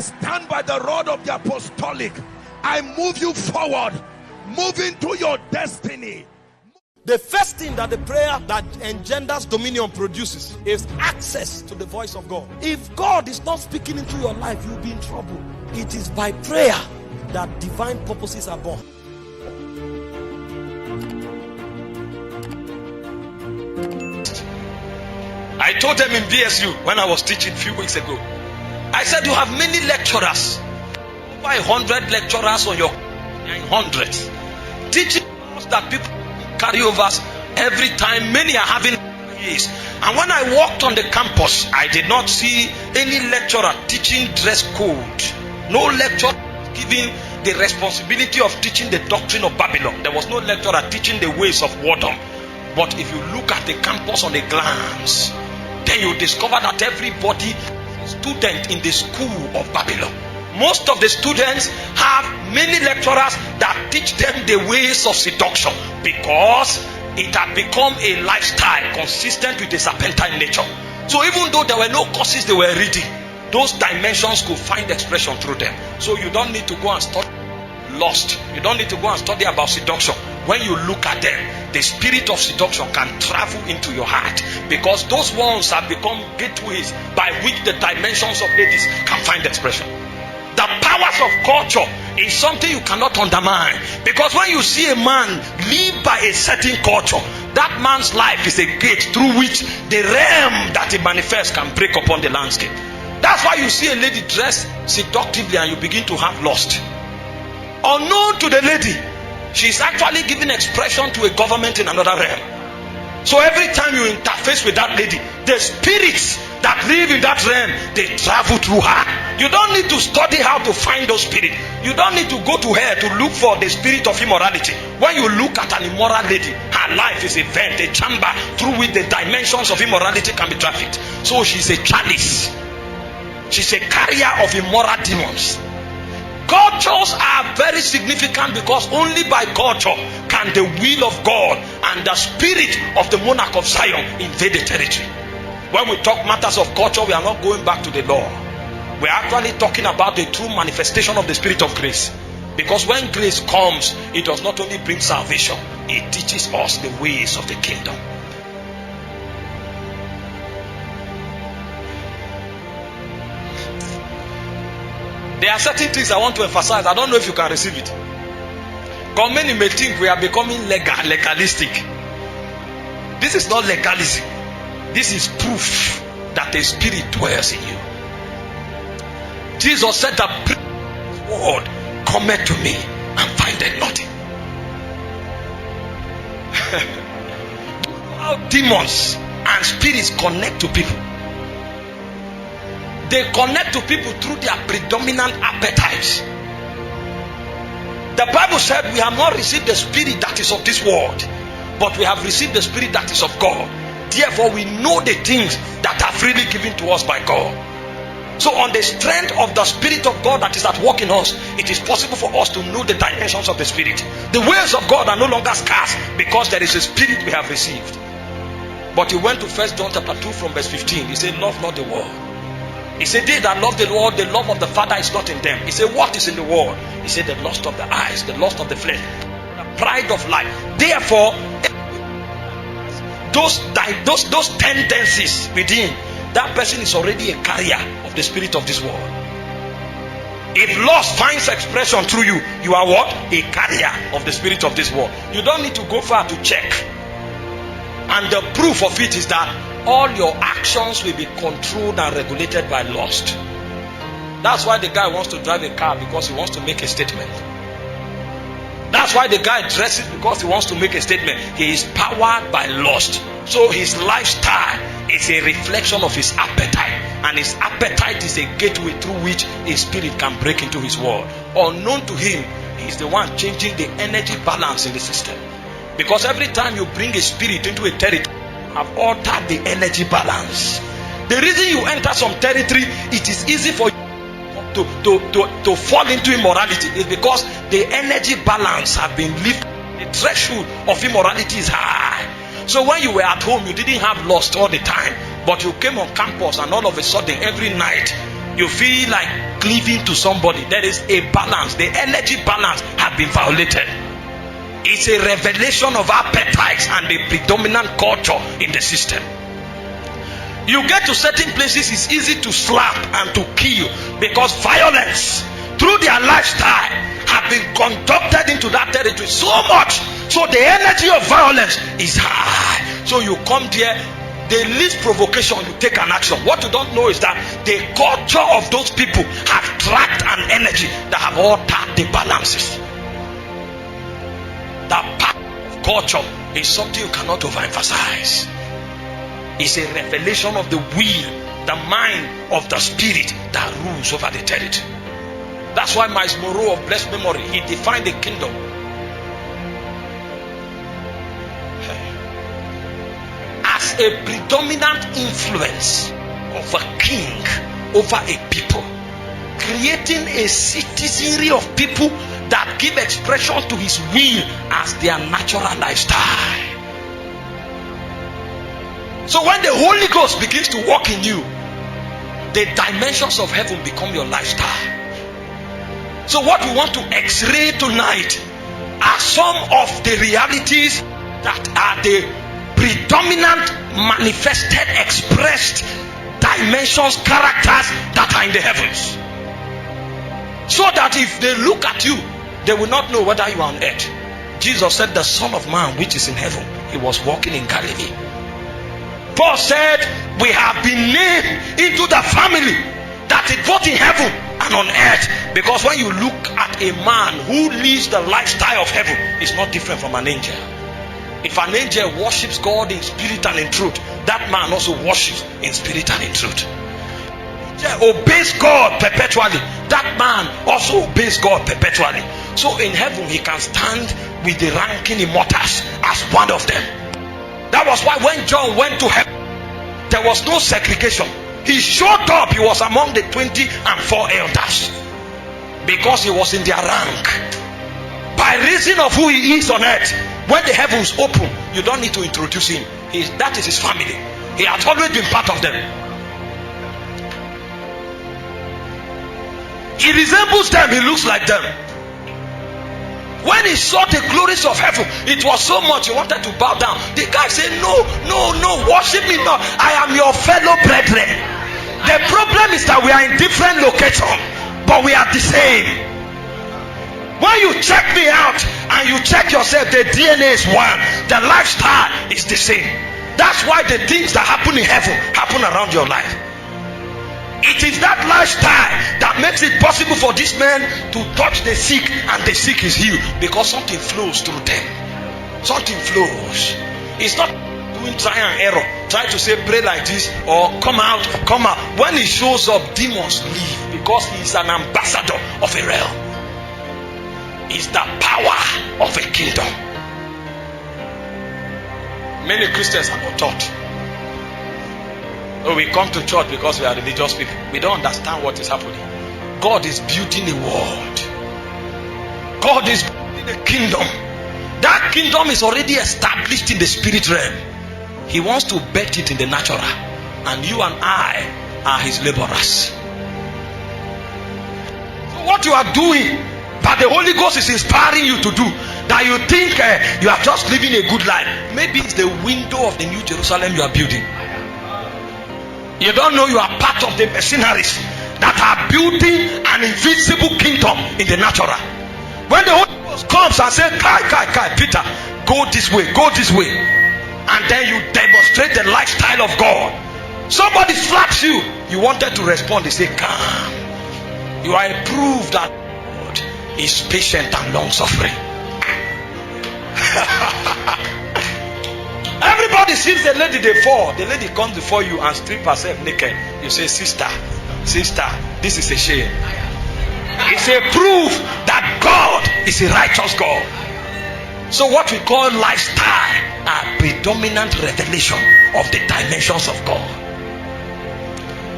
stand by the rod of the apostolic. I move you forward. Move into your destiny. The first thing that the prayer that engenders dominion produces is access to the voice of God. If God is not speaking into your life, you'll be in trouble. It is by prayer that divine purposes are born. I told them in BSU when I was teaching a few weeks ago, I said, you have many lecturers, over 100 lecturers on your hundreds, teaching us that people carry overs every time. Many are having years. And when I walked on the campus, I did not see any lecturer teaching dress code. No lecturer giving the responsibility of teaching the doctrine of Babylon. There was no lecturer teaching the ways of Wardom. But if you look at the campus on a glance, then you discover that everybody is a student in the school of Babylon. Most of the students have many lecturers that teach them the ways of seduction, because it had become a lifestyle consistent with the serpentine nature. So even though there were no courses they were reading, those dimensions could find expression through them. So you don't need to go and study lust. You don't need to go and study about seduction. When you look at them, the spirit of seduction can travel into your heart, because those ones have become gateways by which the dimensions of Hades can find expression. The powers of culture is something you cannot undermine, because when you see a man live by a certain culture, that man's life is a gate through which the realm that it manifests can break upon the landscape. That's why you see a lady dressed seductively and you begin to have lust. Unknown to the lady, she's actually giving expression to a government in another realm. So every time you interface with that lady, the spirits that live in that realm, they travel through her. You don't need to study how to find those spirits. You don't need to go to her to look for the spirit of immorality. When you look at an immoral lady, her life is a vent, a chamber through which the dimensions of immorality can be trafficked. So she's a chalice. She's a carrier of immoral demons. Cultures are very significant, because only by culture can the will of God and the spirit of the monarch of Zion invade the territory. When we talk matters of culture, we are not going back to the law. We are actually talking about the true manifestation of the spirit of grace. Because when grace comes, it does not only bring salvation, it teaches us the ways of the kingdom. There are certain things I want to emphasize. I don't know if you can receive it. Because many may think we are becoming legalistic. This is not legalism. This is proof that the spirit dwells in you. Jesus said that word cometh to me and findeth nothing. How demons and spirits connect to people. They connect to people through their predominant appetites. The Bible said we have not received the spirit that is of this world, but we have received the spirit that is of God. Therefore we know the things that are freely given to us by God. So on the strength of the spirit of God that is at work in us, it is possible for us to know the dimensions of the spirit. The ways of God are no longer scarce, because there is a spirit we have received. But he went to 1 John chapter 2 from verse 15. He said, love not the world. He said, they that love the Lord, the love of the Father is not in them. He said, what is in the world? He said, the lust of the eyes, the lust of the flesh, the pride of life. Therefore, those tendencies within, that person is already a carrier of the spirit of this world. If lust finds expression through you, you are what? A carrier of the spirit of this world. You don't need to go far to check. And the proof of it is that all your actions will be controlled and regulated by lust. That's why the guy wants to drive a car, because he wants to make a statement. That's why the guy dresses, because he wants to make a statement. He is powered by lust. So his lifestyle is a reflection of his appetite. And his appetite is a gateway through which a spirit can break into his world. Unknown to him, he is the one changing the energy balance in the system. Because every time you bring a spirit into a territory, have altered the energy balance. The reason you enter some territory, it is easy for you to fall into immorality, is because the energy balance have been lifted. The threshold of immorality is high. So when you were at home, you didn't have lust all the time, but you came on campus and all of a sudden every night You feel like cleaving to somebody. There is a balance. The energy balance has been violated. It's a revelation of appetites and the predominant culture in the system. You get to certain places, it's easy to slap and to kill because violence through their lifestyle have been conducted into that territory so much. So the energy of violence is high. So you come there, the least provocation, you take an action. What you don't know is that the culture of those people have tracked an energy that have altered the balances. That part of culture is something you cannot overemphasize. It's a revelation of the will, the mind of the spirit that rules over the territory. That's why Miles Moreau of blessed memory, he defined the kingdom as a predominant influence of a king over a people, creating a citizenry of people that give expression to his will as their natural lifestyle. So when the Holy Ghost begins to work in you, the dimensions of heaven become your lifestyle. So what we want to x-ray tonight are some of the realities that are the predominant, manifested, expressed dimensions, characters that are in the heavens. So that if they look at you, they will not know whether you are on earth. Jesus said, the Son of Man which is in heaven, he was walking in Galilee. Paul said, we have been named into the family that is both in heaven and on earth. Because when you look at a man who lives the lifestyle of heaven, it's not different from an angel. If an angel worships God in spirit and in truth, that man also worships in spirit and in truth. Obeys God perpetually, that man also obeys God perpetually. So in heaven he can stand with the ranking immortals as one of them. That was why when John went to heaven, there was no segregation. He showed up, he was among the 24 elders because he was in their rank. By reason of who he is on earth, when the heavens open, you don't need to introduce him. That is his family. He has always been part of them. He resembles them, he looks like them. When he saw the glories of heaven, it was so much he wanted to bow down. The guy said, no, worship me not. I am your fellow brethren. The problem is that we are in different locations, but we are the same. When you check me out and you check yourself, the DNA is one. The lifestyle is the same. That's why the things that happen in heaven happen around your life. It is that lifestyle that makes it possible for this man to touch the sick and the sick is healed, because something flows through them. Something flows. It's not doing trial and error. Try to say pray like this or come out. When he shows up, demons leave because he is an ambassador of a realm. It's the power of a kingdom. Many Christians are not taught. Oh, we come to church because we are religious people. We don't understand what is happening. God is building a world. God is building a kingdom. That kingdom is already established in the spirit realm. He wants to bet it in the natural. And you and I are his laborers. So what you are doing, that the Holy Ghost is inspiring you to do, that you think you are just living a good life. Maybe it's the window of the New Jerusalem you are building. You don't know you are part of the mercenaries that are building an invisible kingdom in the natural. When the Holy Ghost comes and says, Kai, Peter, go this way, and then you demonstrate the lifestyle of God. Somebody slaps you, you wanted to respond, they say, calm. You are a proof that God is patient and long suffering. Everybody sees the lady, they fall. The lady comes before you and strip herself naked. You say, sister, this is a shame. It's a proof that God is a righteous God. So what we call lifestyle are predominant revelation of the dimensions of God.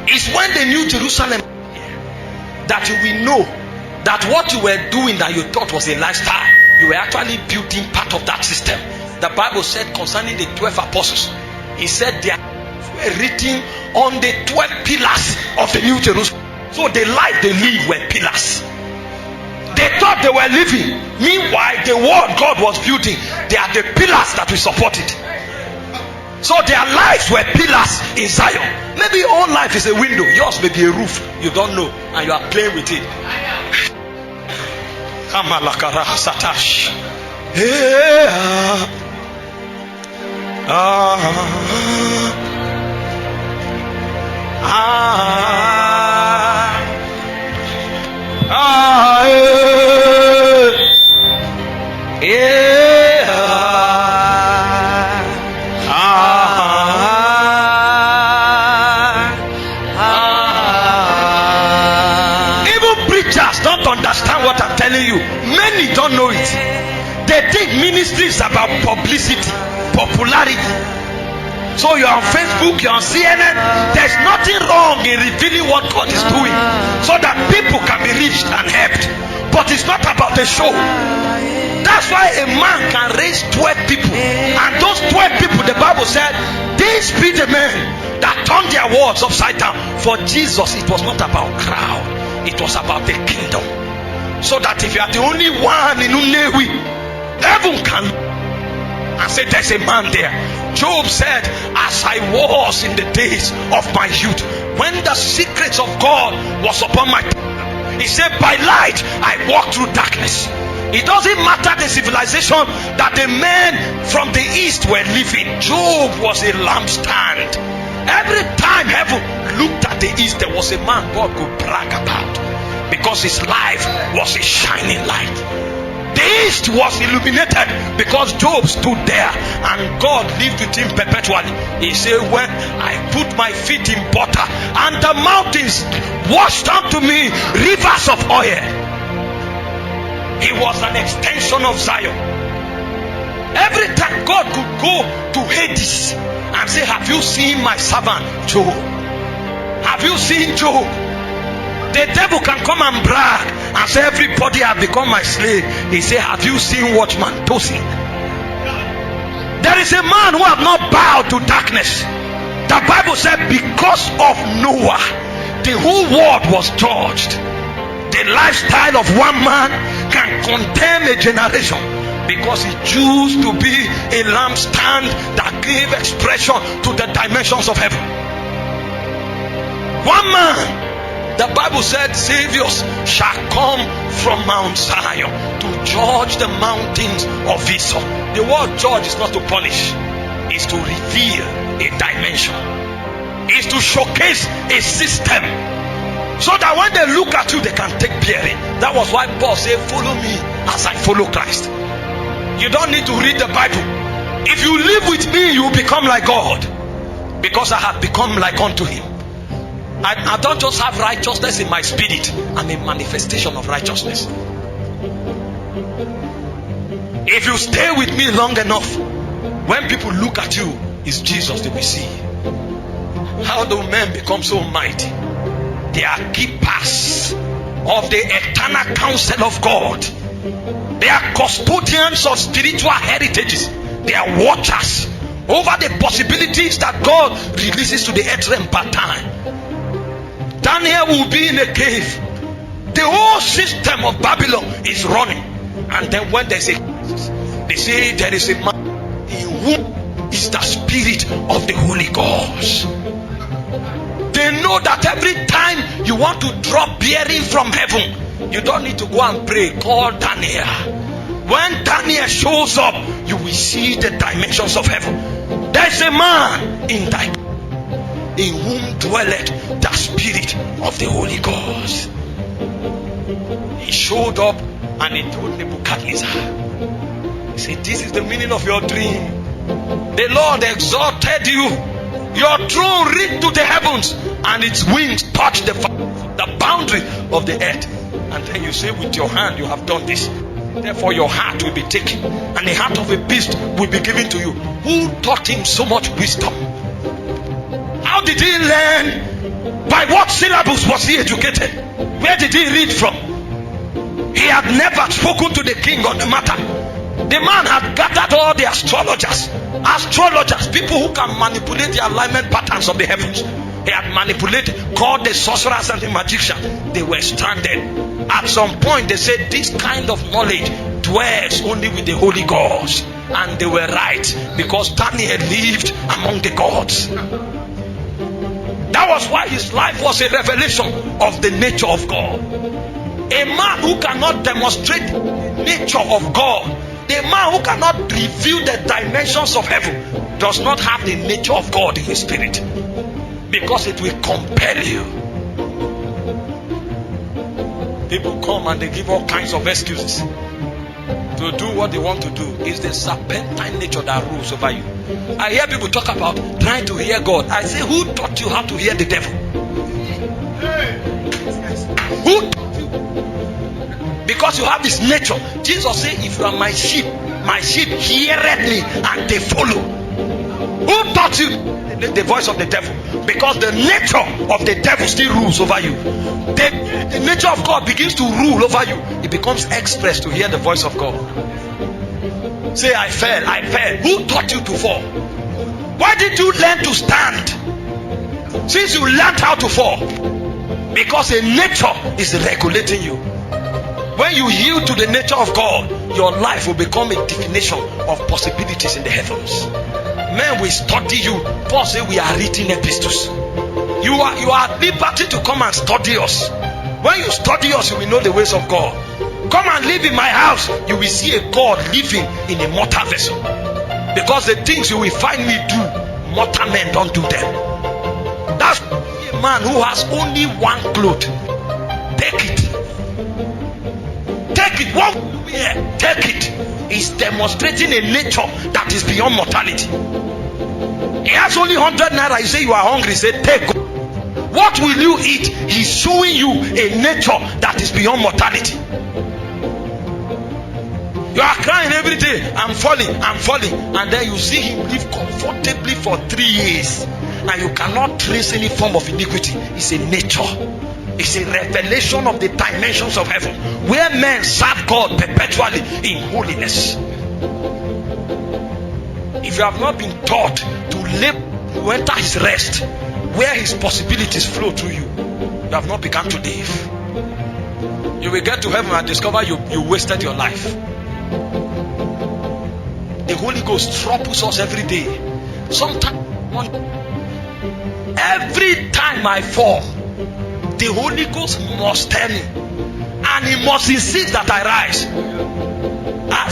It's when the New Jerusalem that you will know that what you were doing that you thought was a lifestyle, you were actually building part of that system. The Bible said concerning the 12 apostles, he said they were written on the 12 pillars of the New Jerusalem. So the life they live were pillars. They thought they were living. Meanwhile, the world God was building, they are the pillars that will support it. So their lives were pillars in Zion. Maybe your own life is a window, yours may be a roof. You don't know, and you are playing with it. Even preachers don't understand what I'm telling you. Many don't know it. They think ministry is about publicity, popularity. So you're on Facebook, you're on CNN. There's nothing wrong in revealing what God is doing so that people can be reached and helped. But it's not about the show. That's why a man can raise 12 people, and those 12 people, the Bible said, these be the men that turned their worlds upside down. For Jesus, it was not about crowd, it was about the kingdom. So that if you are the only one in Unewi, heaven can and say there's a man there. Job said, as I was in the days of my youth, when the secrets of God was upon my tongue, he said, by light I walked through darkness. It doesn't matter the civilization that the men from the east were living. Job was a lampstand. Every time heaven looked at the east, there was a man God could brag about, because his life was a shining light. The east was illuminated because Job stood there and God lived with him perpetually. He said, when I put my feet in butter and the mountains washed unto me rivers of oil. He was an extension of Zion. Every time God could go to Hades and say, have you seen my servant Job? Have you seen Job? The devil can come and brag and say, everybody has become my slave. He say, have you seen watchman Tosin? There is a man who have not bowed to darkness. The Bible said, because of Noah, the whole world was judged. The lifestyle of one man can contain a generation, because he chose to be a lampstand that gave expression to the dimensions of heaven. One man. The Bible said, saviors shall come from Mount Zion to judge the mountains of Esau. The word judge is not to punish, it's to reveal a dimension, it's to showcase a system, so that when they look at you, they can take bearing. That was why Paul said, follow me as I follow Christ. You don't need to read the Bible. If you live with me, you become like God, because I have become like unto him. I don't just have righteousness in my spirit, I'm a manifestation of righteousness. If you stay with me long enough, when people look at you, it's Jesus they will see. How do men become so mighty? They are keepers of the eternal counsel of God. They are custodians of spiritual heritages. They are watchers over the possibilities that God releases to the earth realm per time. Daniel will be in a cave. The whole system of Babylon is running. And then when they say there is a man in whom is the spirit of the Holy Ghost. They know that every time you want to drop bearing from heaven, you don't need to go and pray. Call Daniel. When Daniel shows up, you will see the dimensions of heaven. There's a man in whom dwelleth the spirit of the Holy Ghost. He showed up and he told Nebuchadnezzar, he said, this is the meaning of your dream. The Lord exalted you. Your throne reached to the heavens and its wings touched the boundary of the earth. And then you say, with your hand you have done this. Therefore your heart will be taken, and the heart of a beast will be given to you. Who taught him so much wisdom? How did he learn? By what syllables was he educated? Where did he read from? He had never spoken to the king on the matter. The man had gathered all the astrologers, people who can manipulate the alignment patterns of the heavens. he had manipulated, called the sorcerers and the magicians. They were stranded. At some point they said this kind of knowledge dwells only with the Holy Ghost, and they were right, because Daniel lived among the gods. That was why his life was a revelation of the nature of God. A man who cannot demonstrate the nature of God, the man who cannot reveal the dimensions of heaven, does not have the nature of God in his spirit, because it will compel you. People come and they give all kinds of excuses to do what they want to do. It's the serpentine nature that rules over you. I hear people talk about trying to hear God. I say, who taught you how to hear the devil? Who taught you? Because you have this nature. Jesus said, if you are my sheep heareth me and they follow. Who taught you the voice of the devil? Because the nature of the devil still rules over you. The nature of God begins to rule over you. It becomes express to hear the voice of God. Say, I fell. Who taught you to fall? Why did you learn to stand since you learned how to fall? Because a nature is regulating you. When you yield to the nature of God, your life will become a definition of possibilities in the heavens. Men will study you. Paul said we are reading epistles. You are at liberty to come and study us. When you study us, you will know the ways of God. Come and live in my house. You will see a God living in a mortal vessel. Because the things you will find me do, mortal men don't do them. That's a man who has only one cloth. Take it. Take it. What here? Take it. He's demonstrating a nature that is beyond mortality. He has only 100 naira. You say you are hungry. Say, take. What will you eat? He's showing you a nature that is beyond mortality. You are crying every day, I'm falling, and then you see him live comfortably for 3 years, and you cannot trace any form of iniquity. It's a nature. It's a revelation of the dimensions of heaven, where men serve God perpetually in holiness. If you have not been taught to live, to enter his rest, where his possibilities flow through you, you have not begun to live. You will get to heaven and discover you wasted your life. The Holy Ghost troubles us every day. Sometimes, every time I fall, the Holy Ghost must tell me, and he must insist that I rise.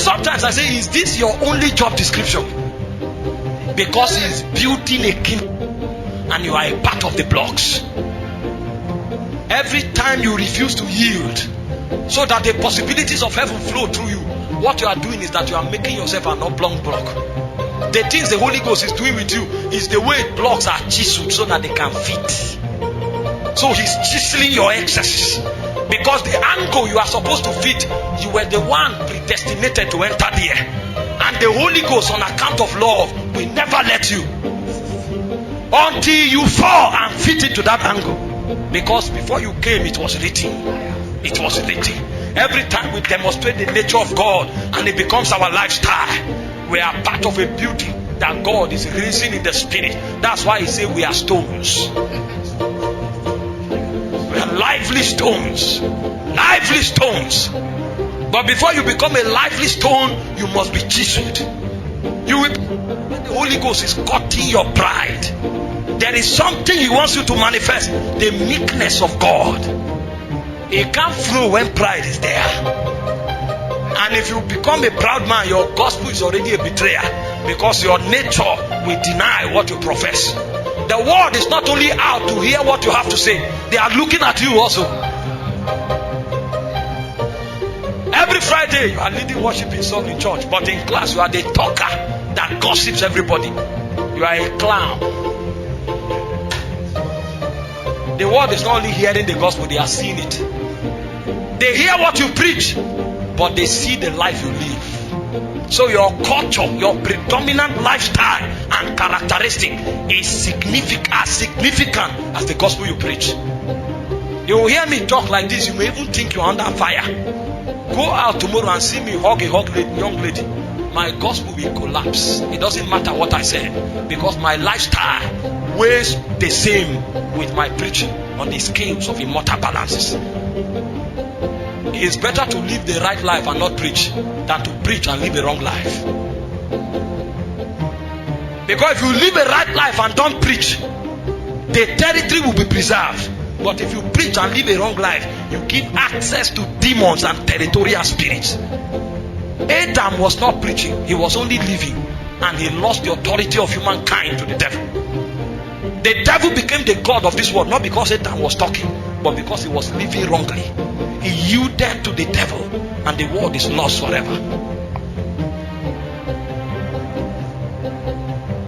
Sometimes I say, is this your only job description? Because he's building a kingdom, and you are a part of the blocks. Every time you refuse to yield, so that the possibilities of heaven flow through you, what you are doing is that you are making yourself an oblong block. The things the Holy Ghost is doing with you is the way blocks are chiseled so that they can fit. So he's chiseling your excesses, because the angle you are supposed to fit, you were the one predestinated to enter there, and the Holy Ghost, on account of love, will never let you until you fall and fit into that angle. Because before you came, it was written. It was written. Every time we demonstrate the nature of God and it becomes our lifestyle, we are part of a building that God is raising in the spirit. That's why he said we are stones. We are lively stones. Lively stones. But before you become a lively stone, you must be chiseled. The Holy Ghost is cutting your pride. There is something he wants you to manifest. The meekness of God. It can't flow when pride is there. And if you become a proud man, your gospel is already a betrayer, because your nature will deny what you profess. The world is not only out to hear what you have to say, they are looking at you also. Every Friday you are leading worshiping song in church, but in class you are the talker that gossips everybody. You are a clown. The world is not only hearing the gospel, they are seeing it. They hear what you preach, but they see the life you live. So your culture, your predominant lifestyle and characteristic is significant as the gospel you preach. You will hear me talk like this, you may even think you're under fire. Go out tomorrow and see me hug a young lady. My gospel will collapse. It doesn't matter what I said, because my lifestyle weighs the same with my preaching on the scales of immortal balances. It is better to live the right life and not preach than to preach and live a wrong life. Because if you live a right life and don't preach, the territory will be preserved. But if you preach and live a wrong life, you give access to demons and territorial spirits. Adam was not preaching, he was only living, and he lost the authority of humankind to the devil. The devil became the god of this world, not because Adam was talking, but because he was living wrongly. He yielded to the devil, and the world is lost forever.